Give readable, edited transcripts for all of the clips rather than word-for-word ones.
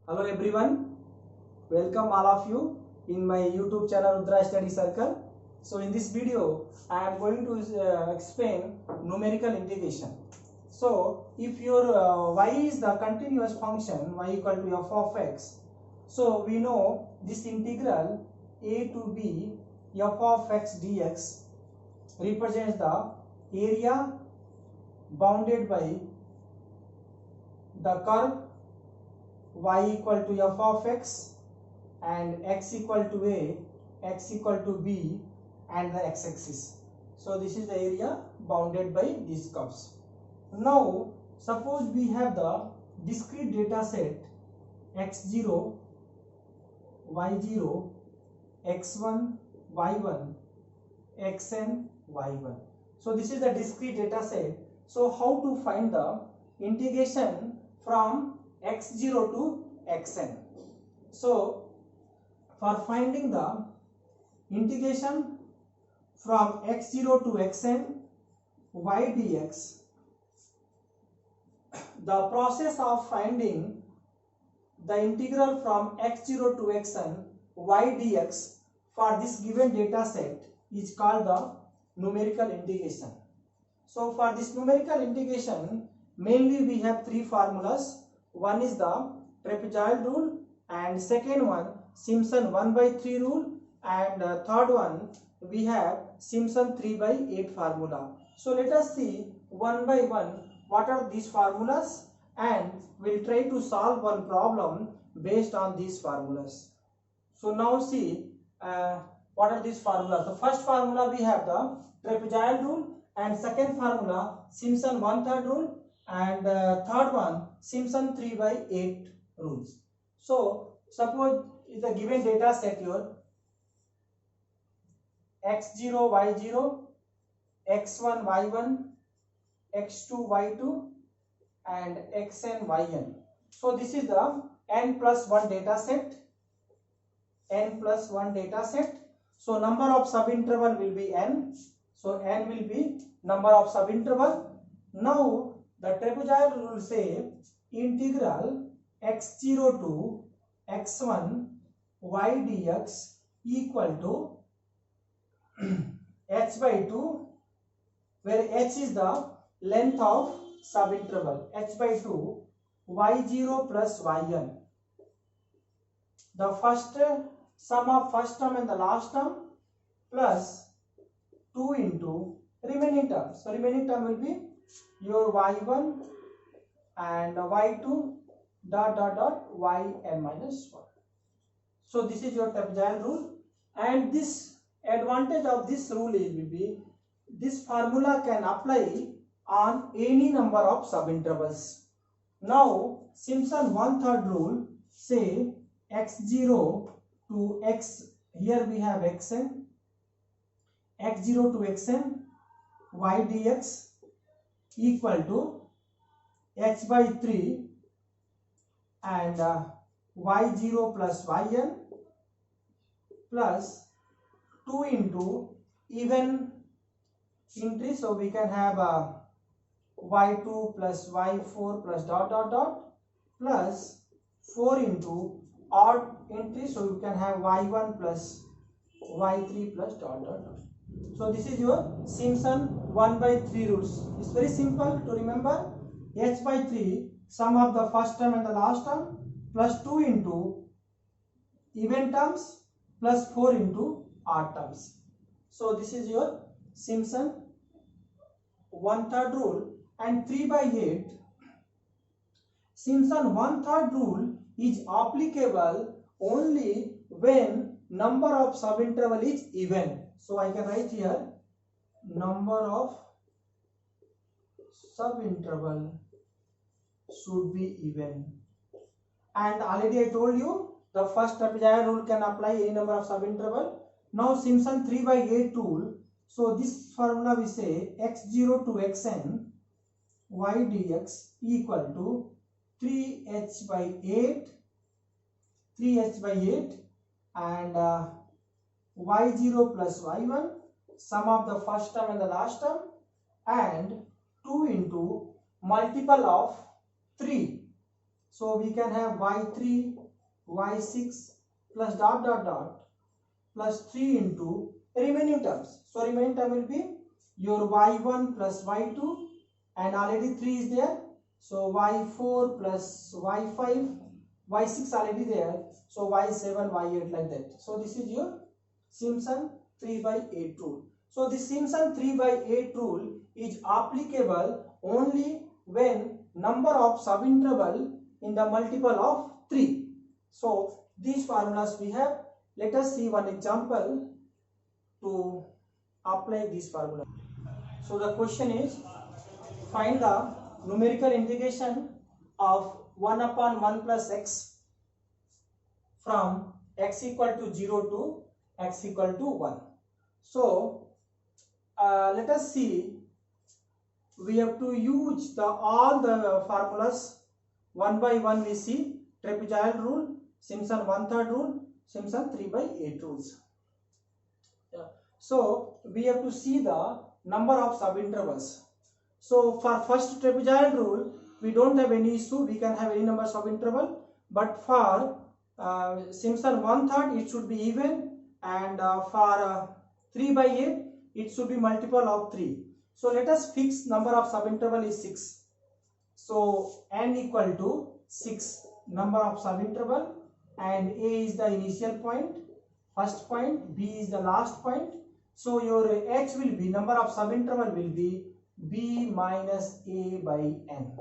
Hello everyone, welcome all of you in my YouTube channel Rudra Study Circle. So in this video, I am going to explain numerical integration. So if your y is the continuous function y equal to f of x, so we know this integral a to b f of x dx represents the area bounded by the curve y equal to f of x and x equal to a, x equal to b and the x-axis. So this is the area bounded by these curves. Now suppose we have the discrete data set x0, y0, x1, y1, xn, y1. So this is the discrete data set. So how to find the integration from x0 to xn? So for finding the integration from x0 to xn y dx, the process of finding the integral from x0 to xn y dx for this given data set is called the numerical integration. So for this numerical integration, mainly we have three formulas. One is the trapezoid rule, and second one Simpson 1/3 rule, and third one we have Simpson 3/8 formula. So let us see one by one what are these formulas, and we'll try to solve one problem based on these formulas. So now see what are these formulas. The first formula we have the trapezoid rule, and second formula Simpson 1/3 rule, and third one Simpson 3/8 rules. So suppose is a given data set here x0, y0, x1, y1, x2, y2 and xn, yn. So this is the n plus 1 data set, n plus 1 data set. So number of subinterval will be n. So n will be number of subinterval. Now the trapezoid rule say integral x0 to x1 y dx equal to h by 2, where h is the length of subinterval, h by 2 y0 plus yn. The first sum of first term and the last term plus 2 into remaining terms. So remaining term will be your y1 and y2 dot yn minus 1. So this is your trapezoid rule, and this advantage of this rule is will be this formula can apply on any number of subintervals. Now Simpson 1/3 rule say x0 to x, here we have xn, x0 to xn y dx equal to h by 3 and y0 plus yn plus 2 into even entry, so we can have y2 plus y4 plus dot plus 4 into odd entry, so you can have y1 plus y3 plus dot. So this is your Simpson 1/3 rules. It's very simple to remember. H by 3 sum of the first term and the last term plus 2 into even terms plus 4 into odd terms. So this is your Simpson 1/3 rule. And 3/8, Simpson 1/3 rule is applicable only when number of subinterval is even. So I can write here number of subinterval should be even. And already I told you the first trapezoid rule can apply any number of subinterval. Now Simpson 3/8 rule. So this formula we say x0 to xn y dx equal to 3h by 8 and y0 plus y1 sum of the first term and the last term and 2 into multiple of 3. So we can have y3, y6 plus dot dot dot plus 3 into remaining terms. So remaining term will be your y1 plus y2, and already 3 is there. So y4 plus y5, y6 already there. So y7, y8 like that. So this is your Simpson 3/8 rule. So the Simpson 3/8 rule is applicable only when number of subinterval in the multiple of 3. So these formulas we have. Let us see one example to apply this formula. So the question is, find the numerical integration of 1 upon 1 plus x from x equal to 0 to x equal to 1. So let us see, we have to use all the formulas one by one. We see trapezoidal rule, Simpson 1/3 rule, Simpson 3/8 rules. So we have to see the number of subintervals. So for first trapezoidal rule, we don't have any issue, we can have any number of subinterval. But for Simpson 1/3 it should be even, and for 3/8 it should be multiple of 3. So let us fix number of subinterval is 6. So n equal to 6 number of subinterval, and A is the initial point, first point, B is the last point. So your h will be, number of subinterval will be b minus a by n.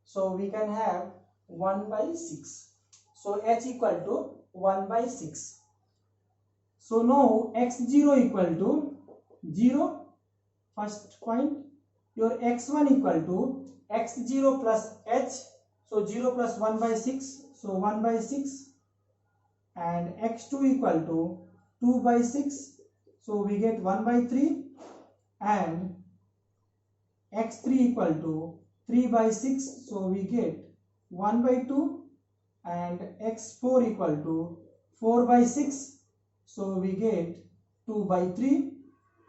So we can have 1/6. So h equal to 1/6. So now x0 equal to 0, first point. Your x1 equal to x0 plus h. So 0 plus 1/6. So 1/6. And x2 equal to 2/6. So we get 1/3, and x3 equal to 3/6. So we get 1/2, and x4 equal to 4/6. So we get 2/3,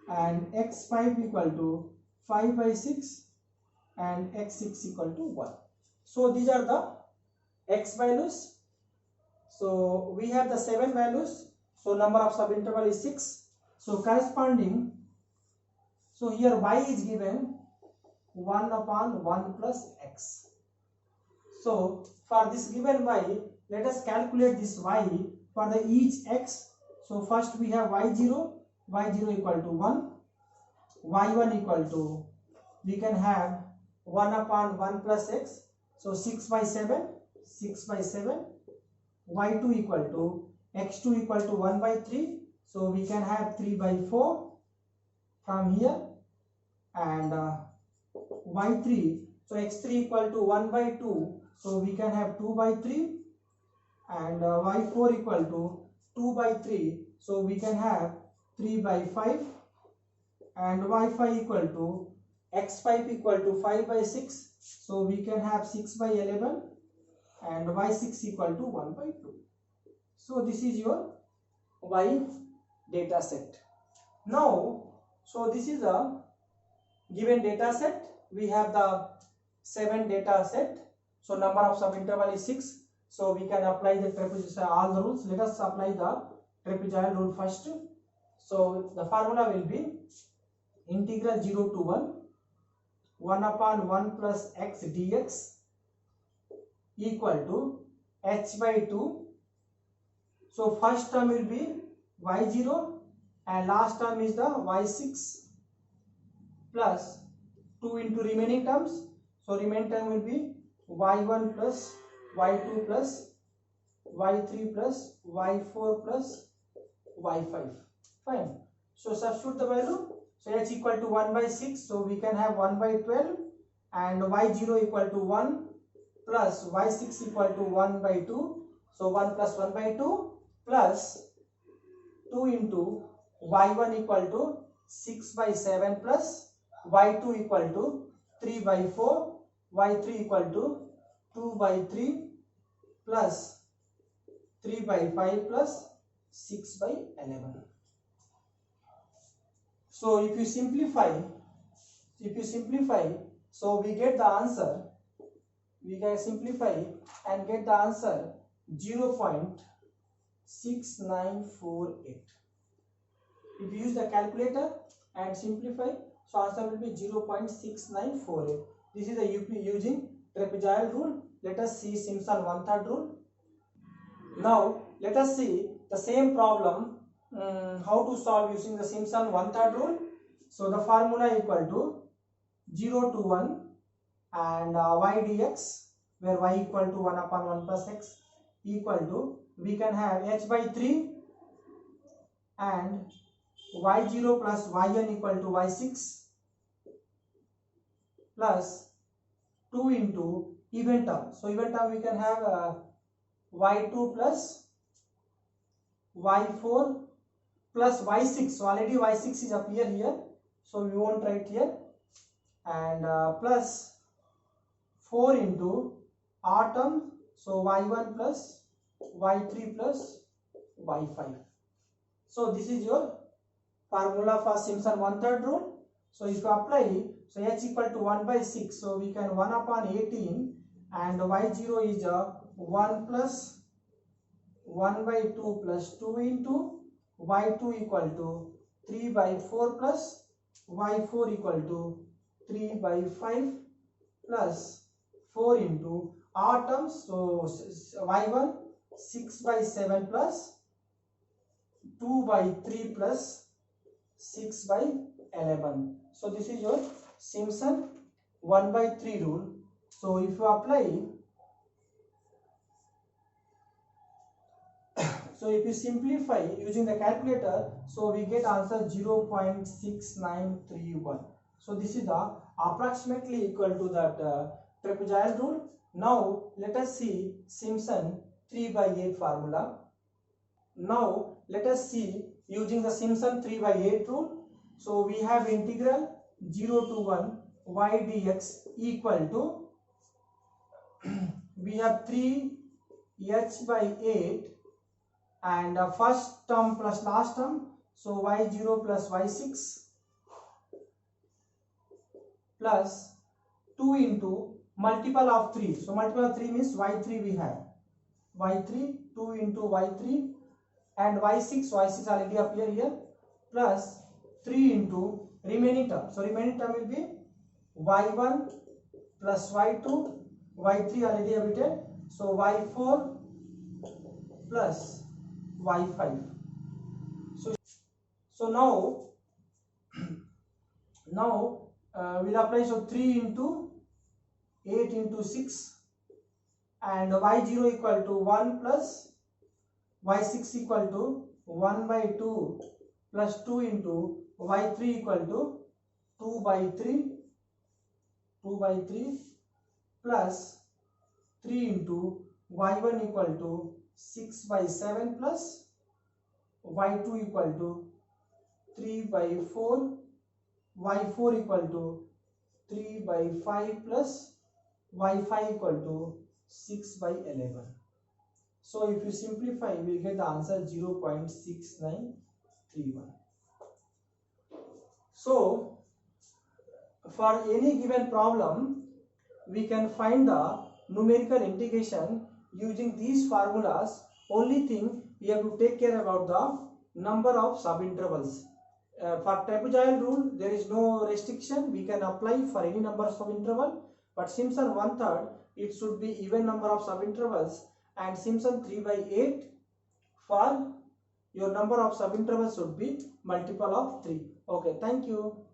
and x5 equal to 5/6, and x6 equal to 1. So these are the x values. So we have the 7 values. So number of subinterval is 6. So corresponding, so here y is given 1 upon 1 plus x. So for this given y, let us calculate this y for the each x. So first we have y0 equal to 1, y1 equal to, we can have 1 upon 1 plus x. So 6/7, y2 equal to, x2 equal to 1/3. So we can have 3/4 from here, and y3, so x3 equal to 1/2. So we can have 2/3, and y4 equal to 2/3. So we can have 3/5, and y5 equal to, x5 equal to 5/6. So we can have 6/11, and y6 equal to 1/2. So this is your y data set. Now, so this is a given data set. We have the 7 data set. So number of subinterval is 6. So we can apply the trapezoidal, all the rules. Let us apply the trapezoidal rule first. So the formula will be integral 0 to 1 upon 1 plus x dx equal to h/2. So first term will be y0, and last term is the y6 plus 2 into remaining terms. So remaining term will be y1 plus y2 plus y3 plus y4 plus y5. Fine. So substitute the value. So h equal to 1/6. So we can have 1/12, and y0 equal to 1 plus y6 equal to 1/2. So 1 plus 1/2 plus 2 into y1 equal to 6/7 plus y2 equal to 3/4, y3 equal to 2/3 plus 3/5 plus 6/11. So if you simplify, so we get the answer we can simplify and get the answer 0.6948. If you use the calculator and simplify, so answer will be 0.6948. This is a UP using trapezoidal rule. Let us see Simpson one-third rule. Now let us see the same problem, how to solve using the Simpson one-third rule. So the formula equal to 0 to 1 and y dx, where y equal to 1 upon 1 plus x, equal to, we can have h by 3 and y0 plus yn equal to y6 plus 2 into even term. So even term we can have y2 plus y4 plus y6. So already y6 is appear here, so we won't write here, and plus 4 into r term, so y1 plus y3 plus y5. So this is your formula for Simpson one-third rule. So if you apply, so h equal to 1 by 6, so we can 1 upon 18, and y0 is 1 plus 1 by 2 plus 2 into y2 equal to 3 by 4 plus y4 equal to 3 by 5 plus 4 into r terms, so y1 6 by 7 plus 2 by 3 plus 6 by 11. So this is your Simpson 1 by 3 rule. So if you apply, so if you simplify using the calculator, so we get answer 0.6931. So this is the approximately equal to that trapezoidal rule. Now let us see Simpson 3 by 8 formula. Now let us see using the Simpson 3 by 8 rule. So we have integral 0 to 1 y dx equal to, we have 3 h by 8 and first term plus last term, so y0 plus y6 plus 2 into multiple of 3. So multiple of 3 means y3 we have. y3, 2 into y3 and y6 already appear here, plus 3 into remaining term. So remaining term will be y1 plus y2, y3 already written, so y4 plus y5. So now we'll apply, so 3 into 8 into 6 and y0 equal to 1 plus y6 equal to 1 by 2 plus 2 into y3 equal to 2 by 3 plus 3 into y1 equal to 6 by 7 plus y2 equal to 3 by 4, y4 equal to 3 by 5 plus y5 equal to 6 by 11. So if you simplify, we will get the answer 0.6931. So for any given problem, we can find the numerical integration using these formulas. Only thing we have to take care about the number of subintervals. For trapezoidal rule, there is no restriction. We can apply for any number of subinterval. But Simpson one-third, it should be even number of subintervals, and Simpson 3 by 8, for your number of subintervals should be multiple of 3. Okay, thank you.